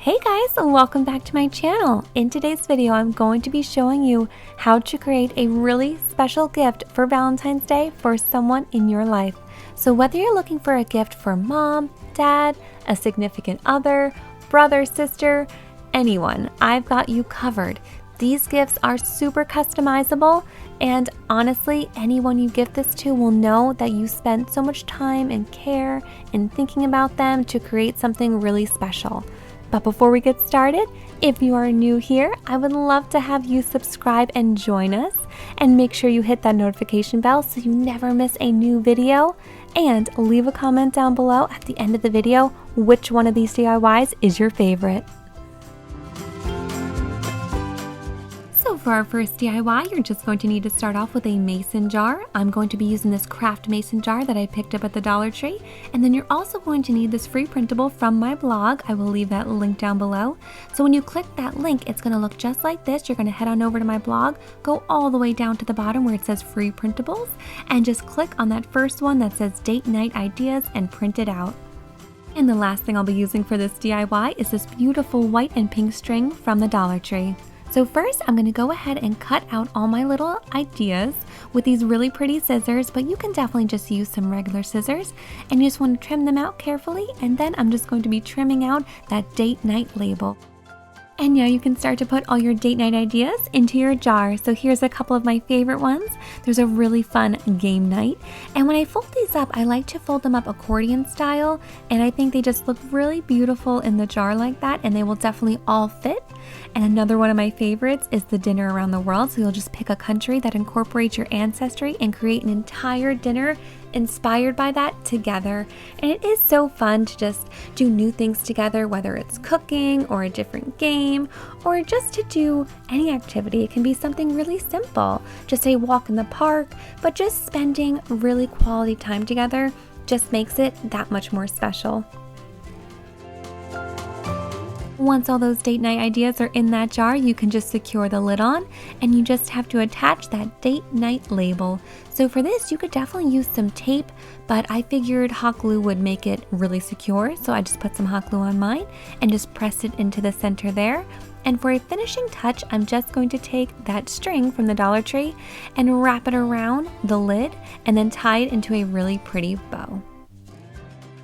Hey guys, welcome back to my channel. In today's video, I'm going to be showing you how to create a really special gift for Valentine's Day for someone in your life. So whether you're looking for a gift for mom, dad, a significant other, brother, sister, anyone, I've got you covered. These gifts are super customizable, and honestly, anyone you gift this to will know that you spent so much time and care in thinking about them to create something really special. But before we get started, if you are new here, I would love to have you subscribe and join us, and make sure you hit that notification bell so you never miss a new video, and leave a comment down below at the end of the video which one of these DIYs is your favorite. So for our first DIY, you're just going to need to start off with a mason jar. I'm going to be using this craft mason jar that I picked up at the Dollar Tree. And then you're also going to need this free printable from my blog. I will leave that link down below. So when you click that link, it's going to look just like this. You're going to head on over to my blog, go all the way down to the bottom where it says free printables, and just click on that first one that says date night ideas and print it out. And the last thing I'll be using for this DIY is this beautiful white and pink string from the Dollar Tree. So first, I'm going to go ahead and cut out all my little ideas with these really pretty scissors, but you can definitely just use some regular scissors, and you just want to trim them out carefully, and then I'm just going to be trimming out that date night label. And now you can start to put all your date night ideas into your jar. So here's a couple of my favorite ones. There's a really fun game night. And when I fold these up, I like to fold them up accordion style. And I think they just look really beautiful in the jar like that. And they will definitely all fit. And another one of my favorites is the dinner around the world. So you'll just pick a country that incorporates your ancestry and create an entire dinner inspired by that together. And it is so fun to just do new things together, whether it's cooking or a different game or just to do any activity. It can be something really simple, just a walk in the park, but just spending really quality time together just makes it that much more special. Once all those date night ideas are in that jar, you can just secure the lid on, and you just have to attach that date night label. So for this, you could definitely use some tape, but I figured hot glue would make it really secure, so I just put some hot glue on mine and just press it into the center there. And for a finishing touch, I'm just going to take that string from the Dollar Tree and wrap it around the lid and then tie it into a really pretty bow.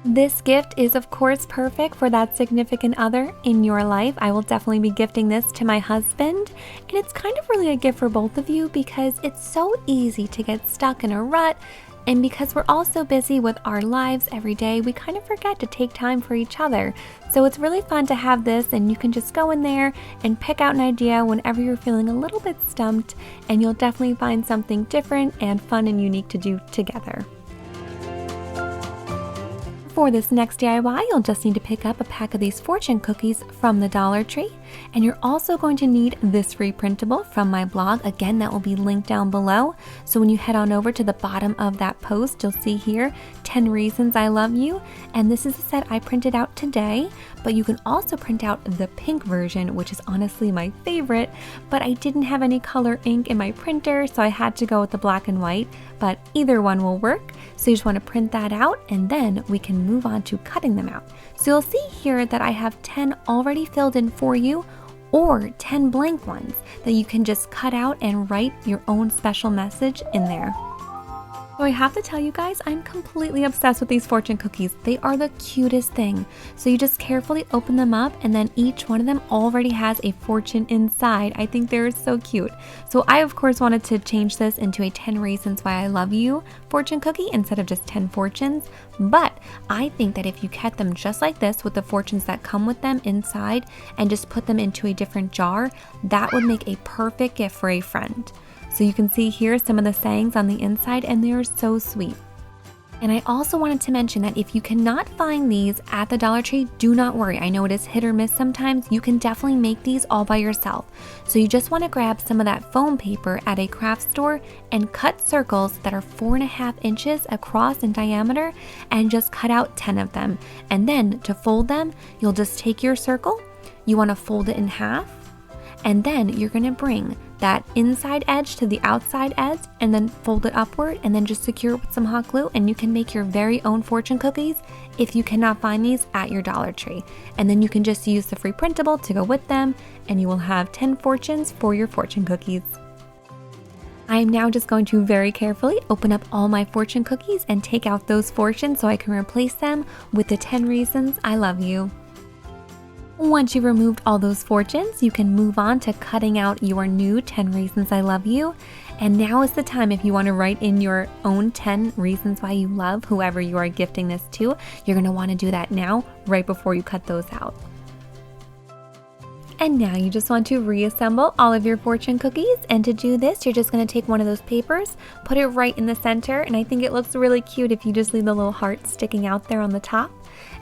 This gift is of course perfect for that significant other in your life. I will definitely be gifting this to my husband, and it's kind of really a gift for both of you because it's so easy to get stuck in a rut, and because we're all so busy with our lives every day, we kind of forget to take time for each other. So it's really fun to have this, and you can just go in there and pick out an idea whenever you're feeling a little bit stumped, and you'll definitely find something different and fun and unique to do together. For this next DIY, you'll just need to pick up a pack of these fortune cookies from the Dollar Tree, and you're also going to need this free printable from my blog. Again, that will be linked down below. So when you head on over to the bottom of that post, you'll see here 10 Reasons I Love You, and this is a set I printed out today, but you can also print out the pink version, which is honestly my favorite, but I didn't have any color ink in my printer, so I had to go with the black and white, but either one will work. So you just want to print that out, and then we can move on to cutting them out. So you'll see here that I have 10 already filled in for you, or 10 blank ones that you can just cut out and write your own special message in there. So I have to tell you guys, I'm completely obsessed with these fortune cookies. They are the cutest thing. So you just carefully open them up, and then each one of them already has a fortune inside. I think they're so cute. So I of course wanted to change this into a 10 Reasons Why I Love You fortune cookie instead of just 10 fortunes. But I think that if you cut them just like this with the fortunes that come with them inside and just put them into a different jar, that would make a perfect gift for a friend. So you can see here some of the sayings on the inside, and they are so sweet. And I also wanted to mention that if you cannot find these at the Dollar Tree, do not worry. I know it is hit or miss sometimes. You can definitely make these all by yourself. So you just want to grab some of that foam paper at a craft store and cut circles that are 4.5 inches across in diameter, and just cut out 10 of them. And then to fold them, you'll just take your circle, you want to fold it in half, and then you're going to bring that inside edge to the outside edge and then fold it upward and then just secure it with some hot glue, and you can make your very own fortune cookies if you cannot find these at your Dollar Tree. And then you can just use the free printable to go with them, and you will have 10 fortunes for your fortune cookies. I am now just going to very carefully open up all my fortune cookies and take out those fortunes so I can replace them with the 10 reasons I love you. Once you've removed all those fortunes, you can move on to cutting out your new 10 reasons I love you. And now is the time if you want to write in your own 10 reasons why you love whoever you are gifting this to. You're going to want to do that now, right before you cut those out. And now you just want to reassemble all of your fortune cookies, and to do this you're just going to take one of those papers, put it right in the center, and I think it looks really cute if you just leave the little heart sticking out there on the top.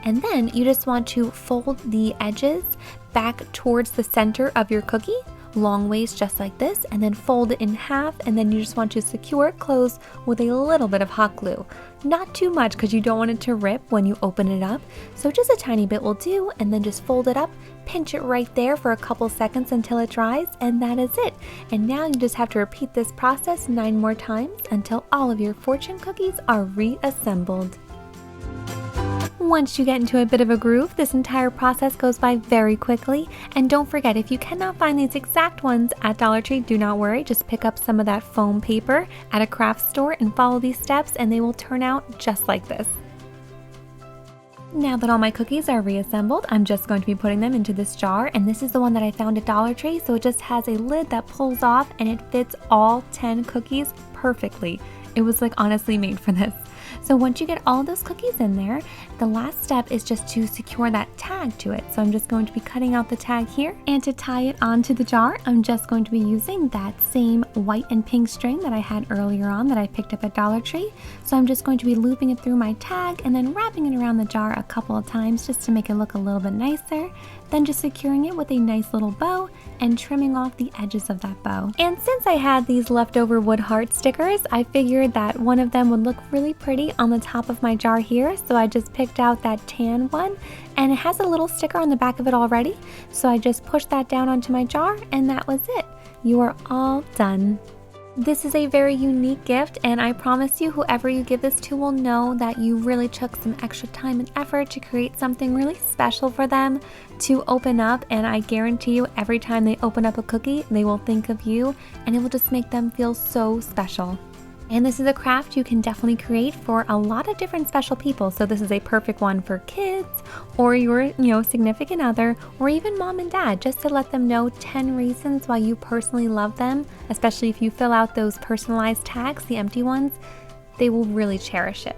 And then you just want to fold the edges back towards the center of your cookie, long ways just like this, and then fold it in half, and then you just want to secure it closed with a little bit of hot glue. Not too much because you don't want it to rip when you open it up, so just a tiny bit will do, and then just fold it up, pinch it right there for a couple seconds until it dries, and that is it. And now you just have to repeat this process 9 more times until all of your fortune cookies are reassembled. Once you get into a bit of a groove, this entire process goes by very quickly. And don't forget, if you cannot find these exact ones at Dollar Tree, do not worry. Just pick up some of that foam paper at a craft store and follow these steps, and they will turn out just like this. Now that all my cookies are reassembled, I'm just going to be putting them into this jar, and this is the one that I found at Dollar Tree, so it just has a lid that pulls off and it fits all 10 cookies perfectly. It was like honestly made for this. So once you get all those cookies in there, the last step is just to secure that tag to it. So I'm just going to be cutting out the tag here, and to tie it onto the jar, I'm just going to be using that same white and pink string that I had earlier on that I picked up at Dollar Tree. So I'm just going to be looping it through my tag and then wrapping it around the jar a couple of times just to make it look a little bit nicer. Then just securing it with a nice little bow and trimming off the edges of that bow. And since I had these leftover wood heart stickers, I figured that one of them would look really pretty on the top of my jar here, so I just picked out that tan one, and it has a little sticker on the back of it already, so I just pushed that down onto my jar, and that was it. You are all done. This is a very unique gift, and I promise you whoever you give this to will know that you really took some extra time and effort to create something really special for them to open up, and I guarantee you every time they open up a cookie, they will think of you, and it will just make them feel so special. And this is a craft you can definitely create for a lot of different special people. So this is a perfect one for kids or your, significant other, or even mom and dad, just to let them know 10 reasons why you personally love them, especially if you fill out those personalized tags, the empty ones, they will really cherish it.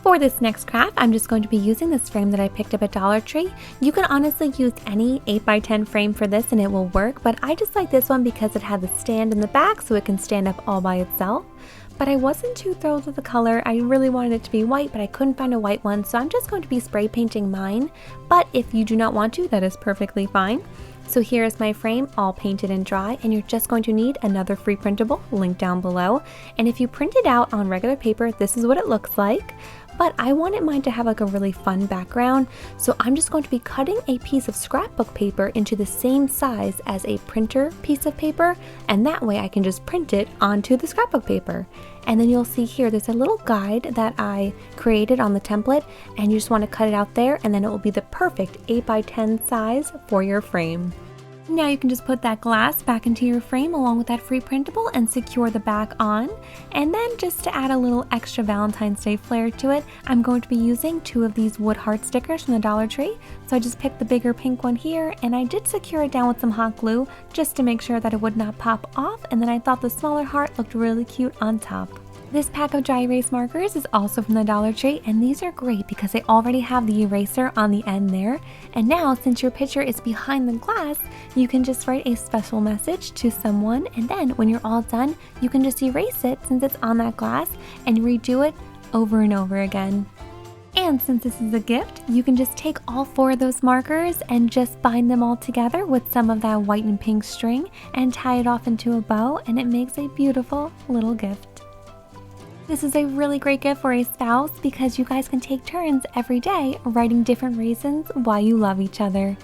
For this next craft, I'm just going to be using this frame that I picked up at Dollar Tree. You can honestly use any 8x10 frame for this and it will work, but I just like this one because it had the stand in the back so it can stand up all by itself. But I wasn't too thrilled with the color. I really wanted it to be white, but I couldn't find a white one, so I'm just going to be spray painting mine. But if you do not want to, that is perfectly fine. So here is my frame all painted and dry, and you're just going to need another free printable linked down below. And if you print it out on regular paper, this is what it looks like. But I wanted mine to have like a really fun background, so I'm just going to be cutting a piece of scrapbook paper into the same size as a printer piece of paper, and that way I can just print it onto the scrapbook paper. And then you'll see here there's a little guide that I created on the template, and you just want to cut it out there, and then it will be the perfect 8x10 size for your frame. Now you can just put that glass back into your frame along with that free printable and secure the back on. And then just to add a little extra Valentine's Day flair to it, I'm going to be using 2 of these wood heart stickers from the Dollar Tree. So I just picked the bigger pink one here, and I did secure it down with some hot glue just to make sure that it would not pop off, and then I thought the smaller heart looked really cute on top. This pack of dry erase markers is also from the Dollar Tree, and these are great because they already have the eraser on the end there. And now, since your picture is behind the glass, you can just write a special message to someone, and then when you're all done, you can just erase it since it's on that glass and redo it over and over again. And since this is a gift, you can just take all 4 of those markers and just bind them all together with some of that white and pink string and tie it off into a bow, and it makes a beautiful little gift. This is a really great gift for a spouse because you guys can take turns every day writing different reasons why you love each other.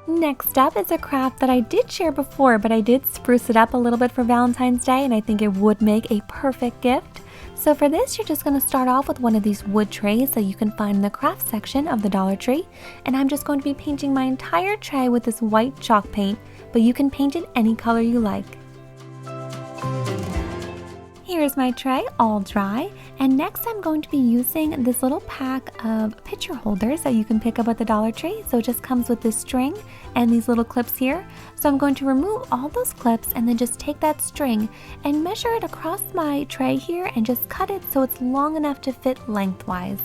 Next up is a craft that I did share before, but I did spruce it up a little bit for Valentine's Day, and I think it would make a perfect gift. So for this, you're just going to start off with one of these wood trays that you can find in the craft section of the Dollar Tree. And I'm just going to be painting my entire tray with this white chalk paint, but you can paint it any color you like. Here's my tray all dry, and next I'm going to be using this little pack of picture holders that you can pick up at the Dollar Tree. So it just comes with this string and these little clips here. So I'm going to remove all those clips and then just take that string and measure it across my tray here and just cut it so it's long enough to fit lengthwise.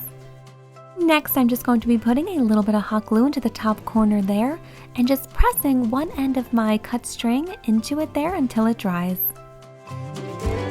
Next, I'm just going to be putting a little bit of hot glue into the top corner there and just pressing one end of my cut string into it there until it dries.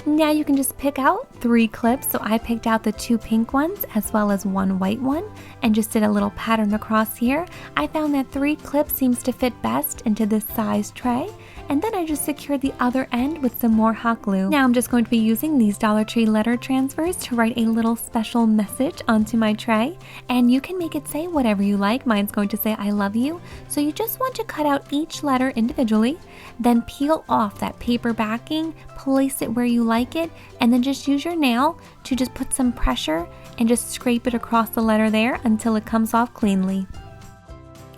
Now you can just pick out 3 clips, so I picked out the 2 pink ones as well as 1 white one and just did a little pattern across here. I found that 3 clips seems to fit best into this size tray, and then I just secured the other end with some more hot glue. Now I'm just going to be using these Dollar Tree letter transfers to write a little special message onto my tray, and you can make it say whatever you like. Mine's going to say I love you. So you just want to cut out each letter individually, then peel off that paper backing, place it where you like it, and then just use your nail to just put some pressure and just scrape it across the letter there until it comes off cleanly.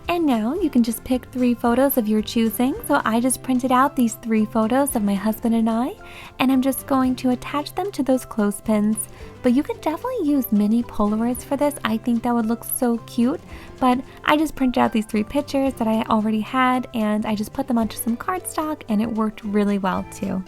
And now you can just pick 3 photos of your choosing. So I just printed out these 3 photos of my husband and I'm just going to attach them to those clothespins. But you could definitely use mini Polaroids for this. I think that would look so cute. But I just printed out these 3 pictures that I already had, and I just put them onto some cardstock, and it worked really well too.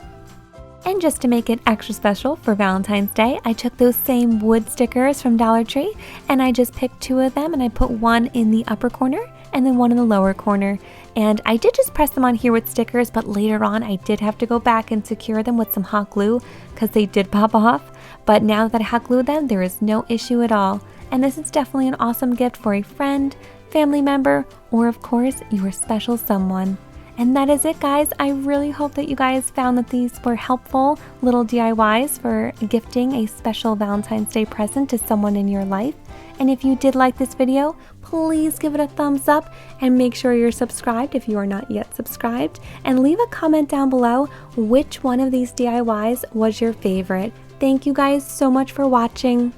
And just to make it extra special for Valentine's Day, I took those same wood stickers from Dollar Tree and I just picked 2 of them, and I put 1 in the upper corner and then 1 in the lower corner. And I did just press them on here with stickers, but later on I did have to go back and secure them with some hot glue because they did pop off. But now that I hot glued them, there is no issue at all. And this is definitely an awesome gift for a friend, family member, or of course, your special someone. And that is it, guys. I really hope that you guys found that these were helpful little DIYs for gifting a special Valentine's Day present to someone in your life. And if you did like this video, please give it a thumbs up and make sure you're subscribed if you are not yet subscribed. And leave a comment down below which one of these DIYs was your favorite. Thank you guys so much for watching.